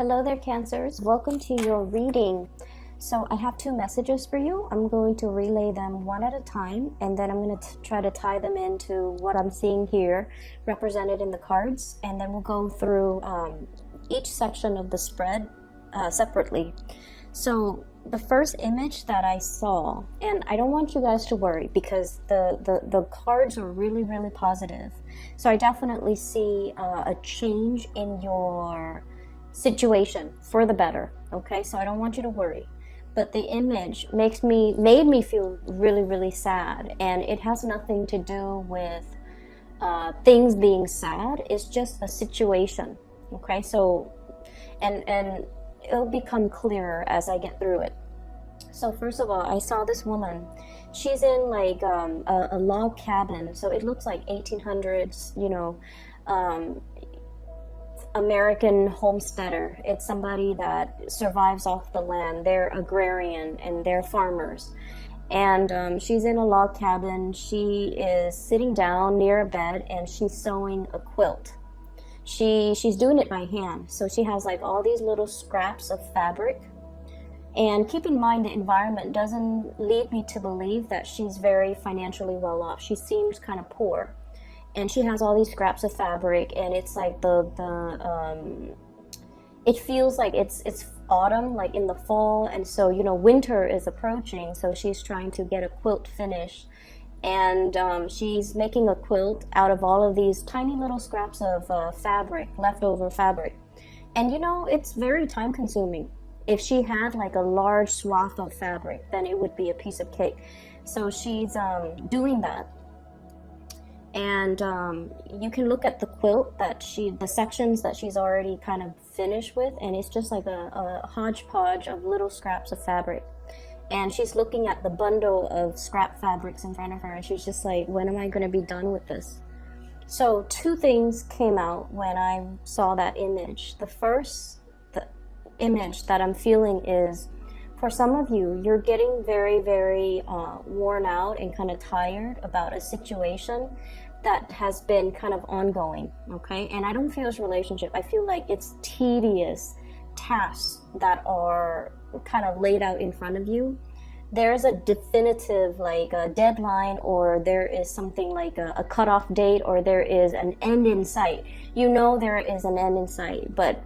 Hello there, Cancers. Welcome to your reading. So I have two messages for you. I'm going to relay them one at a time, and then I'm going to try to tie them into what I'm seeing here represented in the cards, and then we'll go through each section of the spread separately. So the first image that I saw, and I don't want you guys to worry because the cards are really, really positive. So I definitely see a change in your situation for the better. Okay, so I don't want you to worry. But the image made me feel really, really sad, and it has nothing to do with things being sad. It's just a situation. Okay, so and it'll become clearer as I get through it. So first of all, I saw this woman. She's in like a log cabin, so it looks like 1800s, American homesteader. It's somebody that survives off the land. They're agrarian and they're farmers. And she's in a log cabin. She is sitting down near a bed and she's sewing a quilt. She's doing it by hand. So she has like all these little scraps of fabric. And keep in mind, the environment doesn't lead me to believe that she's very financially well off. She seems kind of poor. And she has all these scraps of fabric, and it's like it feels like it's autumn, like in the fall, and so winter is approaching. So she's trying to get a quilt finished, and she's making a quilt out of all of these tiny little scraps of fabric, leftover fabric, and it's very time consuming. If she had like a large swath of fabric, then it would be a piece of cake. So she's doing that. And you can look at the quilt the sections that she's already kind of finished with, and it's just like a hodgepodge of little scraps of fabric. And she's looking at the bundle of scrap fabrics in front of her, and she's just like, when am I going to be done with this? So two things came out when I saw that image. The image that I'm feeling is, for some of you, you're getting very, very worn out and kind of tired about a situation that has been kind of ongoing, okay? And I don't feel it's a relationship. I feel like it's tedious tasks that are kind of laid out in front of you. There's a definitive, like a deadline, or there is something like a cutoff date, or there is an end in sight. There is an end in sight, but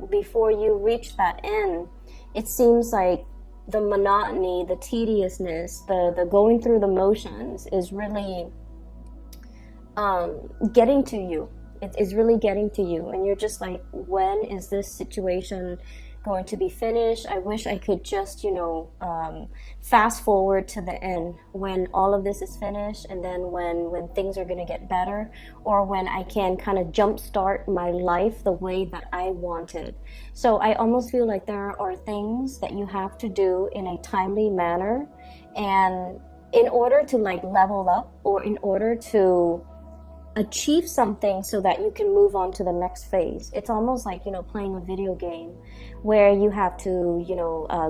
before you reach that end, it seems like the monotony, the tediousness, the going through the motions is really getting to you. It is really getting to you, and you're just like, when is this situation going to be finished? I wish I could just, fast forward to the end when all of this is finished, and then when things are going to get better, or when I can kind of jumpstart my life the way that I wanted. So I almost feel like there are things that you have to do in a timely manner, and in order to like level up, or in order to achieve something so that you can move on to the next phase. It's almost like, playing a video game where you have to,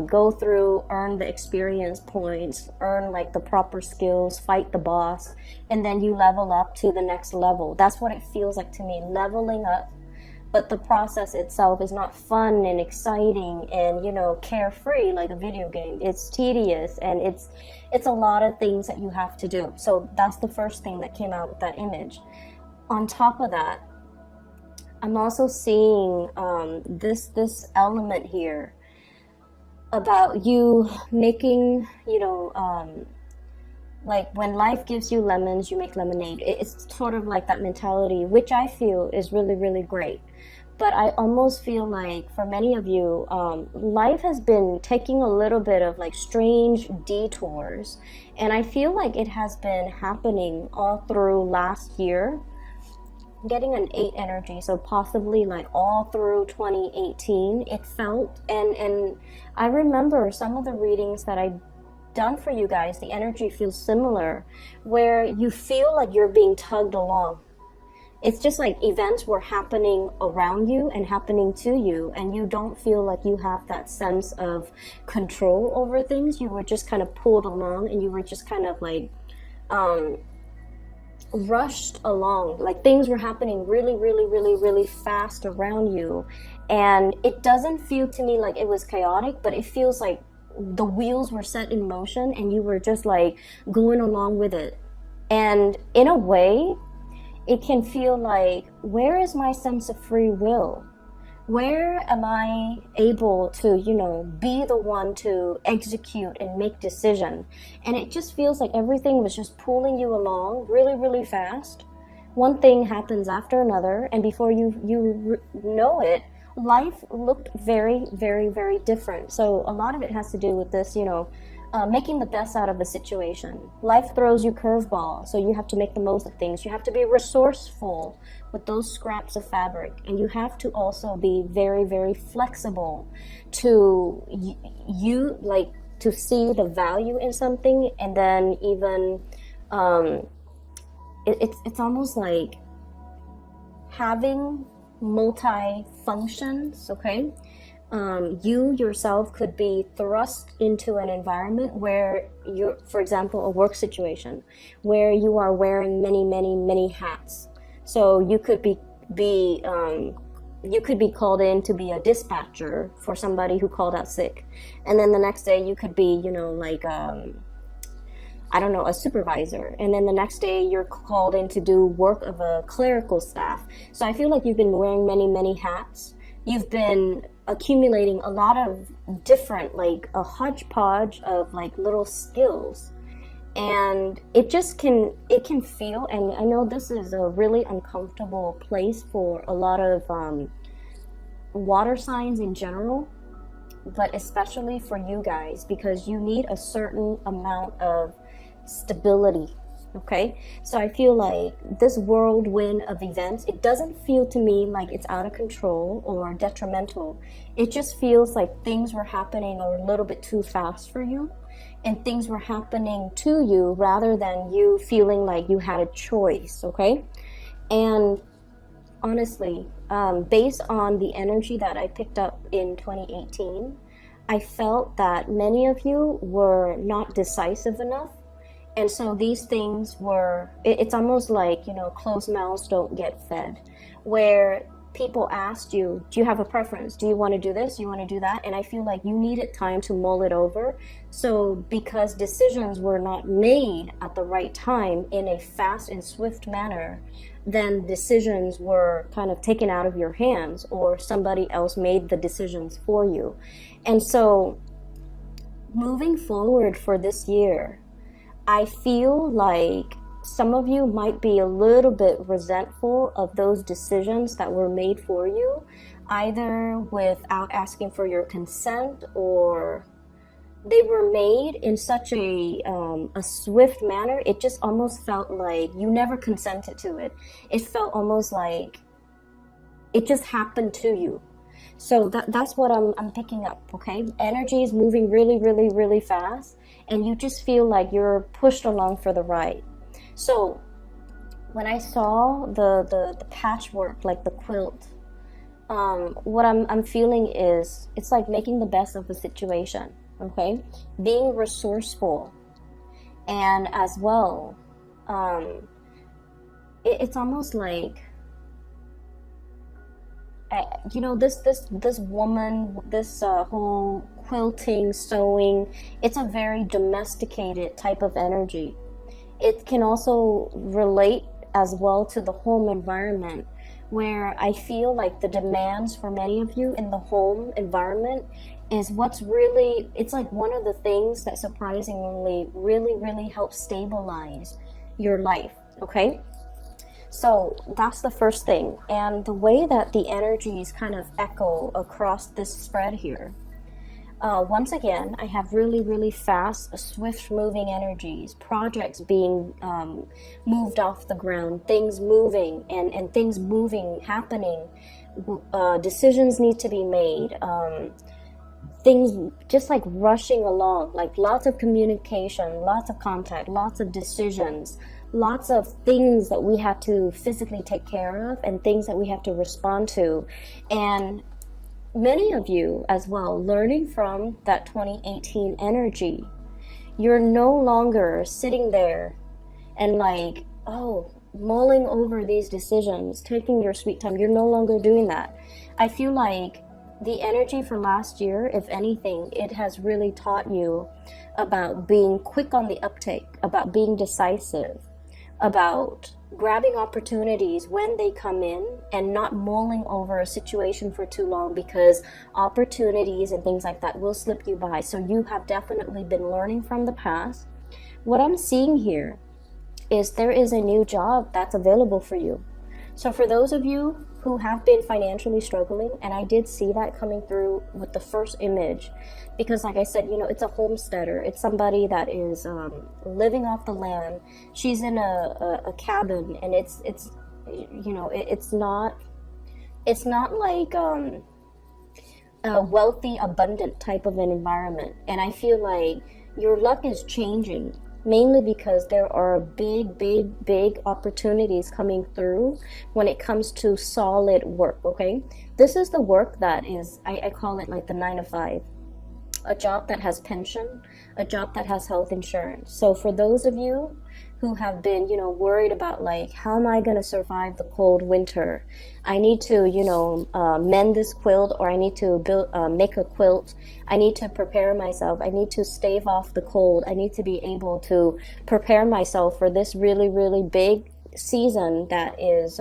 go through, earn the experience points, earn like the proper skills, fight the boss, and then you level up to the next level. That's what it feels like to me, leveling up. But the process itself is not fun and exciting and, carefree like a video game. It's tedious, and it's a lot of things that you have to do. So that's the first thing that came out with that image. On top of that, I'm also seeing this element here about you making, like when life gives you lemons, you make lemonade. It's sort of like that mentality, which I feel is really, really great. But I almost feel like for many of you, life has been taking a little bit of like strange detours. And I feel like it has been happening all through last year. I'm getting an 8 energy, so possibly like all through 2018, it felt. And I remember some of the readings that I done for you guys, the energy feels similar, where you feel like you're being tugged along. It's just like events were happening around you and happening to you, and you don't feel like you have that sense of control over things. You were just kind of pulled along, and you were just kind of like rushed along. Like things were happening really, really, really, really fast around you, And it doesn't feel to me like it was chaotic, but it feels like the wheels were set in motion and you were just like going along with it. And in a way, it can feel like, where is my sense of free will? Where am I able to, be the one to execute and make decision? And it just feels like everything was just pulling you along really, really fast. One thing happens after another, and before you know it, life looked very, very, very different. So a lot of it has to do with this, making the best out of a situation. Life throws you curveballs, so you have to make the most of things. You have to be resourceful with those scraps of fabric, and you have to also be very, very flexible to to see the value in something, and then even it's almost like having multi-functions, okay? You yourself could be thrust into an environment where you're, for example, a work situation where you are wearing many, many, many hats. So you could be called in to be a dispatcher for somebody who called out sick, and then the next day you could be, a supervisor, and then the next day you're called in to do work of a clerical staff. So I feel like you've been wearing many, many hats. You've been accumulating a lot of different, like a hodgepodge of like little skills, and it can feel, and I know this is a really uncomfortable place for a lot of water signs in general, but especially for you guys, because you need a certain amount of stability. Okay, so I feel like this whirlwind of events, it doesn't feel to me like it's out of control or detrimental. It just feels like things were happening a little bit too fast for you, and things were happening to you rather than you feeling like you had a choice. Okay, and honestly, based on the energy that I picked up in 2018, I felt that many of you were not decisive enough. And so these things were, it's almost like, closed mouths don't get fed, where people asked you, do you have a preference? Do you want to do this? Do you want to do that? And I feel like you needed time to mull it over. So because decisions were not made at the right time in a fast and swift manner, then decisions were kind of taken out of your hands, or somebody else made the decisions for you. And so moving forward for this year, I feel like some of you might be a little bit resentful of those decisions that were made for you, either without asking for your consent, or they were made in such a swift manner. It just almost felt like you never consented to it. It felt almost like it just happened to you. So that's what I'm picking up, okay? Energy is moving really, really, really fast, and you just feel like you're pushed along for the ride. So when I saw the patchwork, like the quilt, what I'm feeling is it's like making the best of a situation, okay? Being resourceful, and as well, it's almost like, this woman, this whole quilting, sewing, it's a very domesticated type of energy. It can also relate as well to the home environment, where I feel like the demands for many of you in the home environment is what's really, it's like one of the things that surprisingly really, really helps stabilize your life, okay? So that's the first thing. And the way that the energies kind of echo across this spread here, once again, I have really, really fast, swift moving energies, projects being moved off the ground, things moving, and things moving, happening, decisions need to be made, things just like rushing along, like lots of communication, lots of contact, lots of decisions, lots of things that we have to physically take care of, and things that we have to respond to. And many of you as well, learning from that 2018 energy, you're no longer sitting there and like, mulling over these decisions, taking your sweet time. You're no longer doing that. I feel like the energy for last year, if anything, it has really taught you about being quick on the uptake, about being decisive, about grabbing opportunities when they come in and not mulling over a situation for too long, because opportunities and things like that will slip you by. So you have definitely been learning from the past. What I'm seeing here is there is a new job that's available for you. So for those of you who have been financially struggling, and I did see that coming through with the first image, because like I said, it's a homesteader. It's somebody that is living off the land. She's in a cabin, and it's not like a wealthy, abundant type of an environment. And I feel like your luck is changing, mainly because there are big opportunities coming through when it comes to solid work, okay? This is the work that is, I call it like the 9 to 5. A job that has pension, a job that has health insurance. So for those of you who have been, worried about like, how am I going to survive the cold winter? I need to, mend this quilt, or I need to make a quilt. I need to prepare myself. I need to stave off the cold. I need to be able to prepare myself for this really big season that is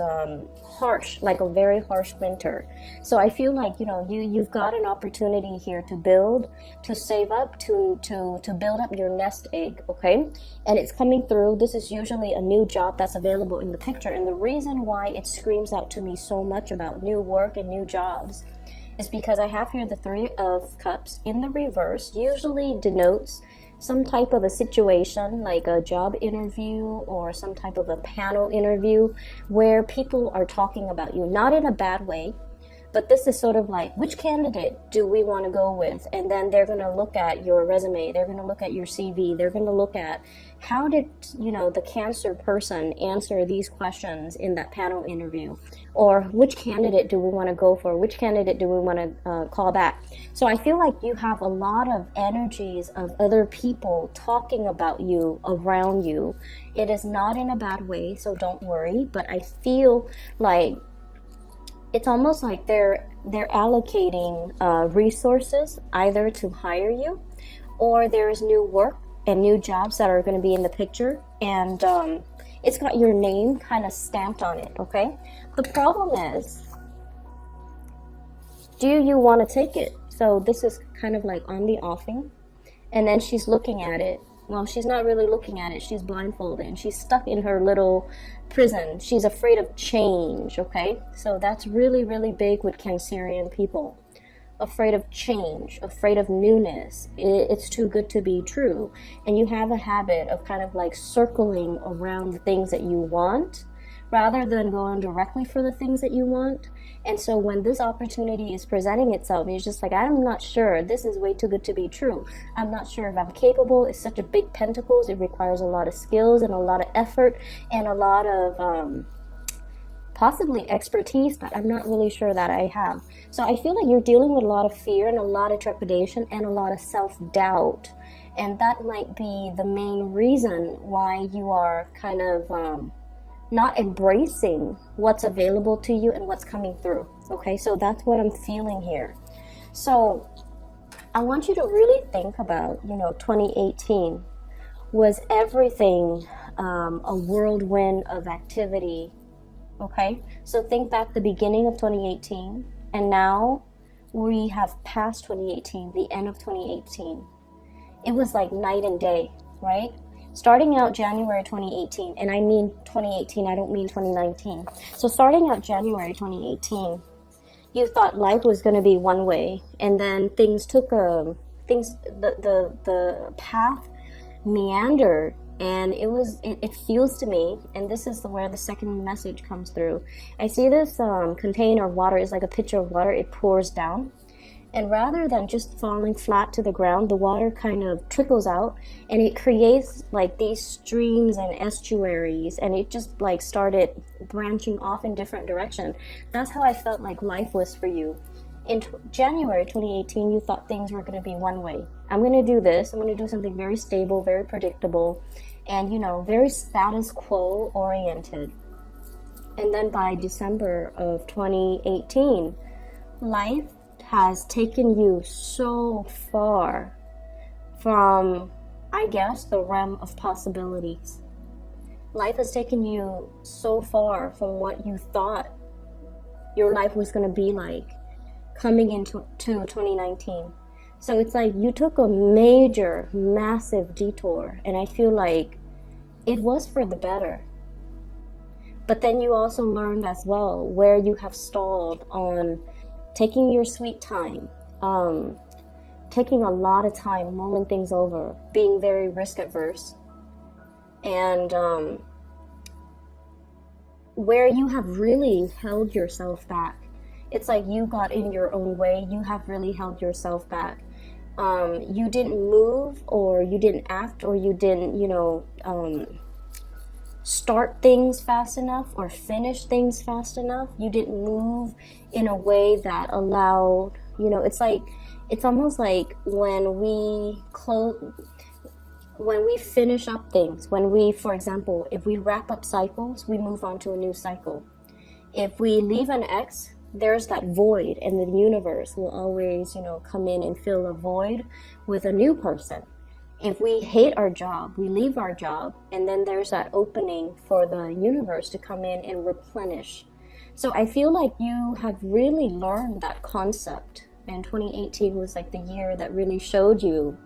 harsh, like a very harsh winter. So I feel like you've got an opportunity here to build, to save up, to build up your nest egg, okay? And it's coming through. This is usually a new job that's available in the picture, and the reason why it screams out to me so much about new work and new jobs is because I have here the 3 of Cups in the reverse. Usually denotes some type of a situation, like a job interview or some type of a panel interview where people are talking about you, not in a bad way, but this is sort of like, which candidate do we want to go with? And then they're going to look at your resume, they're going to look at your CV, they're going to look at how did the Cancer person answer these questions in that panel interview, or which candidate do we want to go for, which candidate do we want to call back. So I feel like you have a lot of energies of other people talking about you around you. It is not in a bad way, so don't worry, but I feel like it's almost like they're allocating resources either to hire you, or there's new work and new jobs that are going to be in the picture, and it's got your name kind of stamped on it, okay? The problem is, do you want to take it? So this is kind of like on the offing, and then she's looking at it. Well, she's not really looking at it. She's blindfolded, and she's stuck in her little prison. She's afraid of change, okay? So that's really big with Cancerian people. Afraid of change, afraid of newness. It's too good to be true. And you have a habit of kind of like circling around the things that you want rather than going directly for the things that you want. And so when this opportunity is presenting itself, it's just like, I'm not sure. This is way too good to be true. I'm not sure if I'm capable. It's such a big pentacles. It requires a lot of skills and a lot of effort and a lot of possibly expertise, but I'm not really sure that I have. So I feel like you're dealing with a lot of fear and a lot of trepidation and a lot of self-doubt. And that might be the main reason why you are kind of not embracing what's available to you and what's coming through. Okay, so that's what I'm feeling here. So I want you to really think about, 2018 was everything a whirlwind of activity. Okay, so think back the beginning of 2018, and now we have passed 2018, the end of 2018. It was like night and day, right? Starting out January 2018, and I mean 2018, I don't mean 2019. So starting out January 2018, you thought life was going to be one way, and then things took the path meandered. And it feels to me, and this is where the second message comes through. I see this container of water is like a pitcher of water. It pours down. And rather than just falling flat to the ground, the water kind of trickles out. And it creates like these streams and estuaries. And it just like started branching off in different directions. That's how I felt like life was for you. In January 2018, you thought things were going to be one way. I'm going to do this. I'm going to do something very stable, very predictable, and, very status quo oriented. And then by December of 2018, Life has taken you so far from, I guess, the realm of possibilities. Life has taken you so far from what you thought your life was going to be like coming into 2019. So it's like you took a major, massive detour, and I feel like it was for the better. But then you also learned as well where you have stalled on taking your sweet time, taking a lot of time mulling things over, being very risk adverse, and where you have really held yourself back. It's like you got in your own way. You have really held yourself back. You didn't move, or you didn't act, or you didn't, start things fast enough or finish things fast enough. You didn't move in a way that allowed, it's almost like when we finish up things, for example, if we wrap up cycles, we move on to a new cycle. If we leave an ex, there's that void, and the universe will always, come in and fill a void with a new person. If we hate our job, we leave our job, and then there's that opening for the universe to come in and replenish. So I feel like you have really learned that concept, and 2018 was like the year that really showed you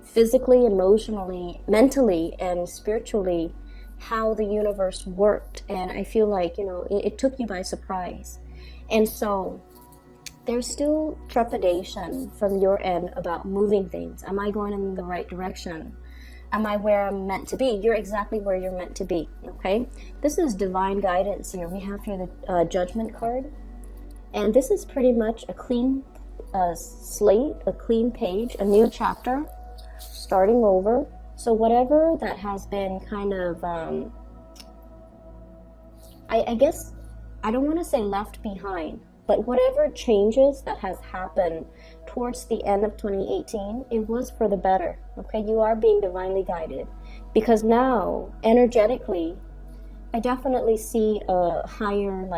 physically, emotionally, mentally, and spiritually how the universe worked. And I feel like, it took you by surprise. And so there's still trepidation from your end about moving things. Am I going in the right direction? Am I where I'm meant to be? You're exactly where you're meant to be, okay? This is divine guidance here. We have here the judgment card. And this is pretty much a clean slate, a clean page, a new chapter, starting over. So whatever that has been kind of, I guess, I don't want to say left behind, but whatever changes that has happened towards the end of 2018, it was for the better, okay? You are being divinely guided, because now, energetically, I definitely see a higher,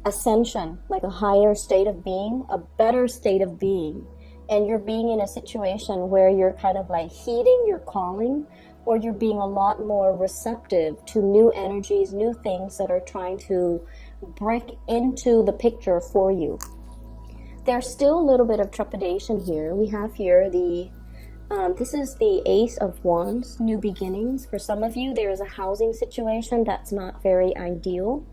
ascension, like a higher state of being, a better state of being, and you're being in a situation where you're kind of like heeding your calling, or you're being a lot more receptive to new energies, new things that are trying to break into the picture for you. There's still a little bit of trepidation here. We have here this is the Ace of Wands, new beginnings. For some of you, there is a housing situation that's not very ideal.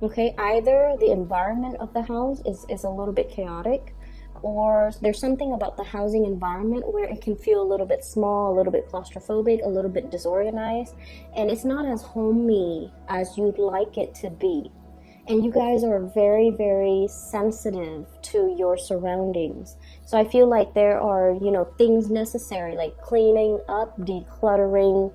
Okay, either the environment of the house is a little bit chaotic, or there's something about the housing environment where it can feel a little bit small, a little bit claustrophobic, a little bit disorganized, and it's not as homey as you'd like it to be. And you guys are very, very sensitive to your surroundings. So I feel like there are, things necessary, like cleaning up, decluttering,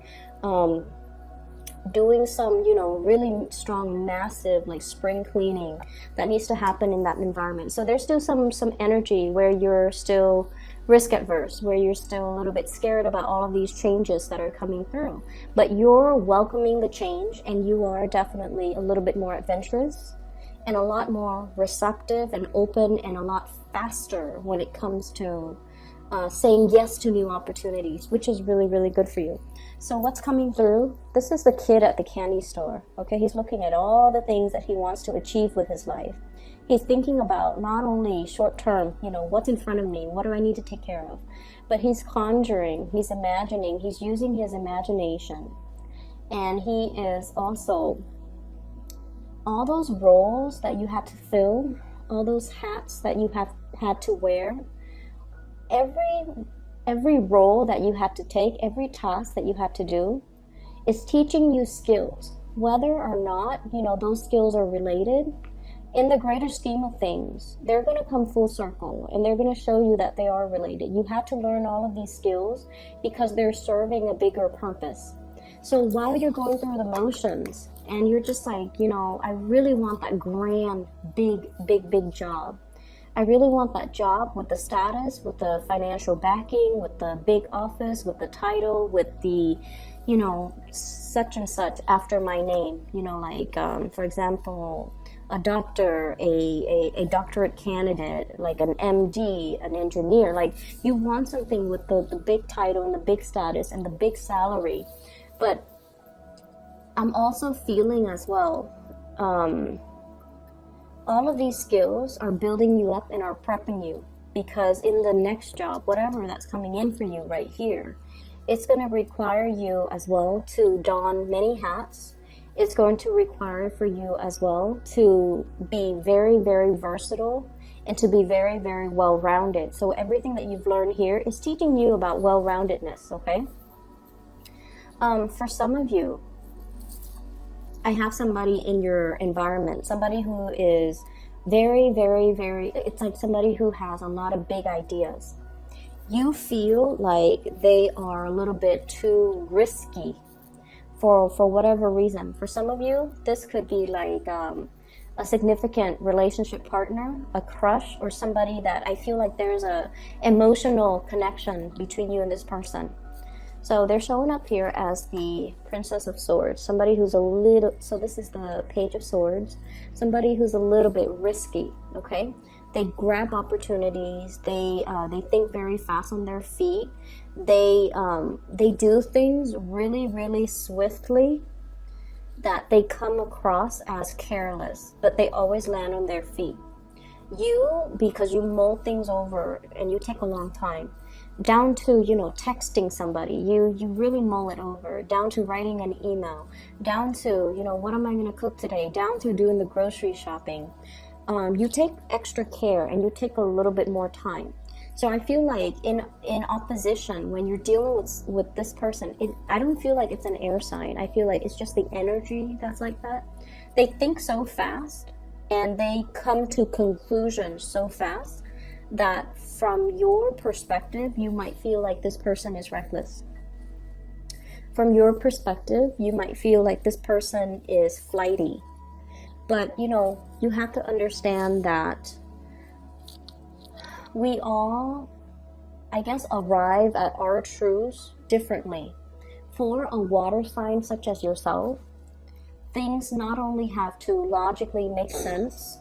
doing some, really strong, massive, like spring cleaning that needs to happen in that environment. So there's still some energy where you're still risk adverse, where you're still a little bit scared about all of these changes that are coming through. But you're welcoming the change, and you are definitely a little bit more adventurous and a lot more receptive and open, and a lot faster when it comes to saying yes to new opportunities, which is really, really good for you. So what's coming through? This is the kid at the candy store. Okay, he's looking at all the things that he wants to achieve with his life. He's thinking about not only short term, what's in front of me, what do I need to take care of, but he's conjuring, he's imagining, he's using his imagination. And he is also, all those roles that you had to fill, all those hats that you have had to wear, every role that you had to take, every task that you had to do is teaching you skills. Whether or not, those skills are related, in the greater scheme of things, they're going to come full circle, and they're going to show you that they are related. You have to learn all of these skills because they're serving a bigger purpose. So while you're going through the motions, and you're just like, I really want that grand, big job. I really want that job with the status, with the financial backing, with the big office, with the title, with the, such and such after my name. For example, a doctor, a doctorate candidate, like an MD, an engineer. Like, you want something with the big title and the big status and the big salary. But I'm also feeling as well, all of these skills are building you up and are prepping you, because in the next job, whatever that's coming in for you right here, it's going to require you as well to don many hats. It's going to require for you as well to be very, very versatile and to be very, very well-rounded. So everything that you've learned here is teaching you about well-roundedness, okay? For some of you, I have somebody in your environment, somebody who is very, very, very, it's like somebody who has a lot of big ideas. You feel like they are a little bit too risky for whatever reason. For some of you, this could be like a significant relationship partner, a crush, or somebody that I feel like there's a emotional connection between you and this person. So they're showing up here as the Princess of Swords, somebody who's a little, so this is the Page of Swords, somebody who's a little bit risky, okay? They grab opportunities, they think very fast on their feet, they do things really, really swiftly that they come across as careless, but they always land on their feet. You, because you mull things over and you take a long time, down to, texting somebody, you really mull it over, down to writing an email, down to, what am I going to cook today, down to doing the grocery shopping. You take extra care and you take a little bit more time. So I feel like in opposition, when you're dealing with this person, I don't feel like it's an air sign. I feel like it's just the energy that's like that. They think so fast and they come to conclusions so fast that from your perspective, you might feel like this person is reckless. From your perspective, you might feel like this person is flighty. But, you have to understand that we all, I guess, arrive at our truths differently. For a water sign such as yourself, things not only have to logically make sense,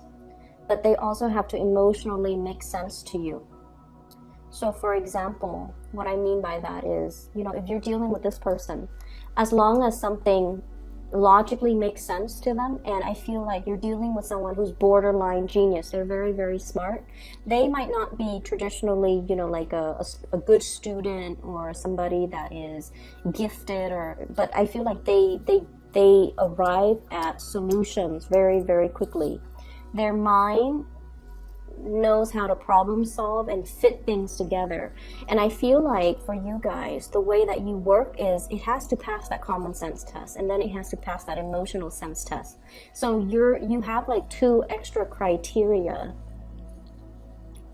but they also have to emotionally make sense to you. So for example, what I mean by that is, if you're dealing with this person, as long as something logically makes sense to them, and I feel like you're dealing with someone who's borderline genius, they're very, very smart. They might not be traditionally, like a good student or somebody that is gifted, but I feel like they arrive at solutions very, very quickly. Their mind knows how to problem solve and fit things together. And I feel like for you guys, the way that you work is it has to pass that common sense test, and then it has to pass that emotional sense test. So you have like 2 extra criteria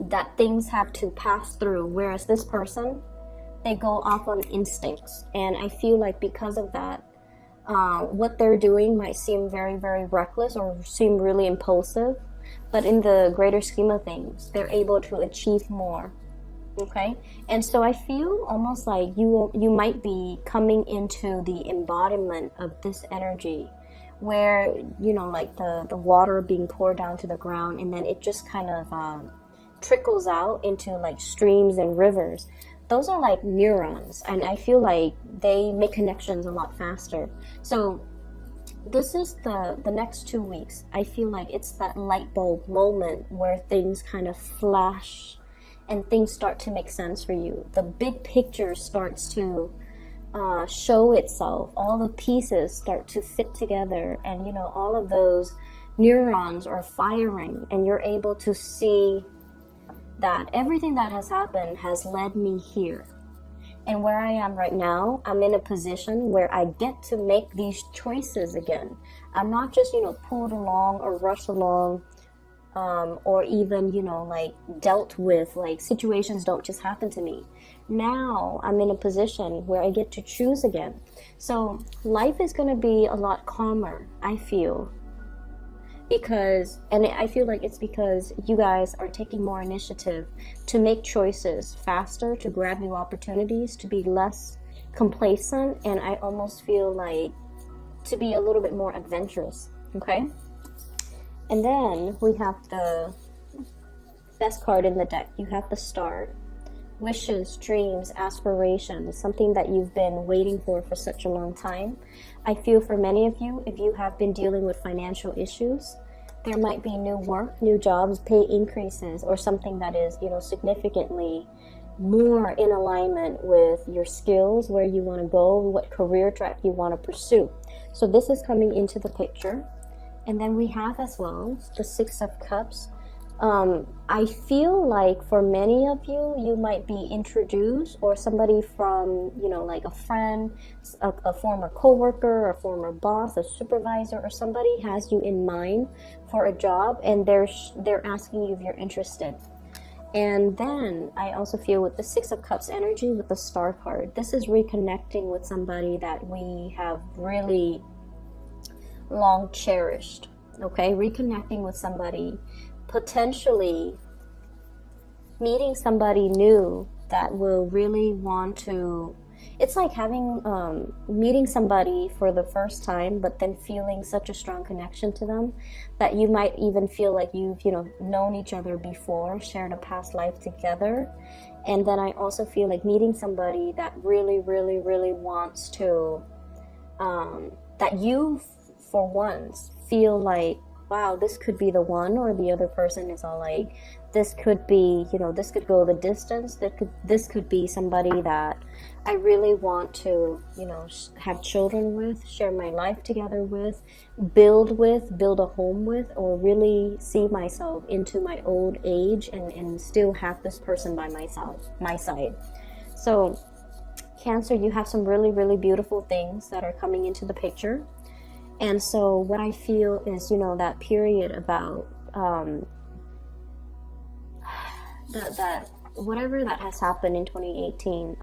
that things have to pass through, whereas this person, they go off on instincts. And I feel like because of that, what they're doing might seem very, very reckless or seem really impulsive, but in the greater scheme of things, they're able to achieve more, okay? And so I feel almost like you might be coming into the embodiment of this energy where, like the water being poured down to the ground, and then it just kind of trickles out into like streams and rivers. Those are like neurons, and I feel like they make connections a lot faster. So this is the next 2 weeks. I feel like it's that light bulb moment where things kind of flash and things start to make sense for you. The big picture starts to show itself. All the pieces start to fit together, and all of those neurons are firing, and you're able to see that everything that has happened has led me here. And where I am right now, I'm in a position where I get to make these choices again. I'm not just, pulled along or rushed along, or even, like dealt with, like situations don't just happen to me. Now I'm in a position where I get to choose again. So life is going to be a lot calmer, I feel. And I feel like it's because you guys are taking more initiative to make choices faster, to grab new opportunities, to be less complacent, and I almost feel like to be a little bit more adventurous, okay? And then we have the best card in the deck. You have the Star. Wishes, dreams, aspirations, something that you've been waiting for such a long time. I feel for many of you, if you have been dealing with financial issues, there might be new work, new jobs, pay increases, or something that is, significantly more in alignment with your skills, where you want to go, what career track you want to pursue. So this is coming into the picture. And then we have as well the Six of Cups. I feel like for many of you, you might be introduced, or somebody from, like a friend, a former coworker, a former boss, a supervisor, or somebody has you in mind for a job, and they're asking you if you're interested. And then I also feel with the Six of Cups energy with the Star card, this is reconnecting with somebody that we have really long cherished. Okay, reconnecting with somebody, potentially meeting somebody new that will really want to, it's like having meeting somebody for the first time, but then feeling such a strong connection to them that you might even feel like you've known each other before, shared a past life together. And then I also feel like meeting somebody that really wants to that you for once feel like, wow, this could be the one, or the other person is all like, this could be, this could go the distance, this could be somebody that I really want to, have children with, share my life together with, build a home with, or really see myself into my old age and still have this person by my side. So Cancer, you have some really beautiful things that are coming into the picture. And so what I feel is, that period about that whatever that has happened in 2018,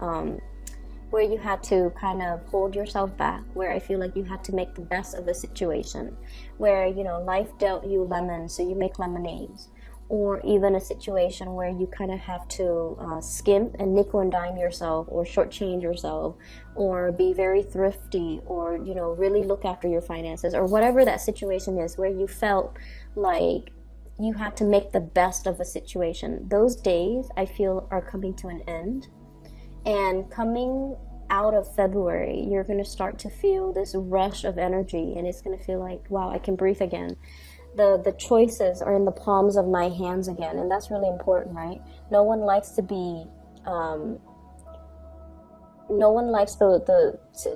where you had to kind of hold yourself back, where I feel like you had to make the best of a situation, where, life dealt you lemons, so you make lemonades. Or even a situation where you kind of have to skimp and nickel and dime yourself, or shortchange yourself, or be very thrifty, or really look after your finances, or whatever that situation is, where you felt like you had to make the best of a situation. Those days, I feel, are coming to an end. And coming out of February, you're going to start to feel this rush of energy, and it's going to feel like, wow, I can breathe again. The choices are in the palms of my hands again, and that's really important, right? No one likes to be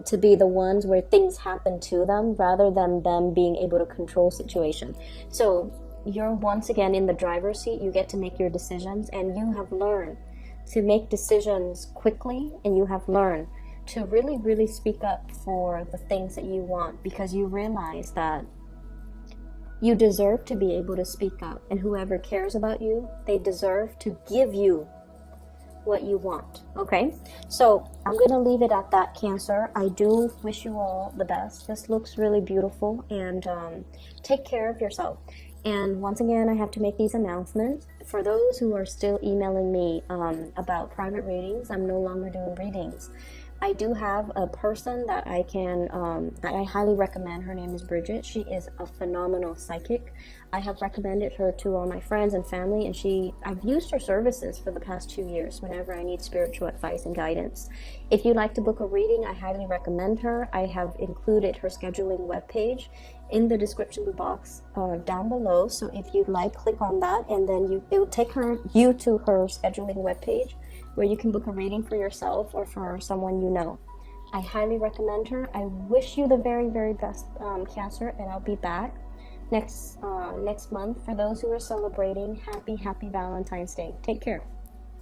to be the ones where things happen to them rather than them being able to control situation. So you're once again in the driver's seat. You get to make your decisions, and you have learned to make decisions quickly, and you have learned to really speak up for the things that you want, because you realize that you deserve to be able to speak up, and whoever cares about you, they deserve to give you what you want. Okay, so I'm going to leave it at that, Cancer. I do wish you all the best. This looks really beautiful, and take care of yourself. And once again, I have to make these announcements. For those who are still emailing me about private readings, I'm no longer doing readings. I do have a person that I can, that I highly recommend. Her name is Bridget. She is a phenomenal psychic. I have recommended her to all my friends and family, and I've used her services for the past 2 years whenever I need spiritual advice and guidance. If you'd like to book a reading, I highly recommend her. I have included her scheduling webpage in the description box down below. So if you'd like, click on that, and then it will take you to her scheduling webpage, where you can book a reading for yourself or for someone you know. I highly recommend her. I wish you the very best, Cancer, and I'll be back next month. For those who are celebrating, happy Valentine's Day. Take care.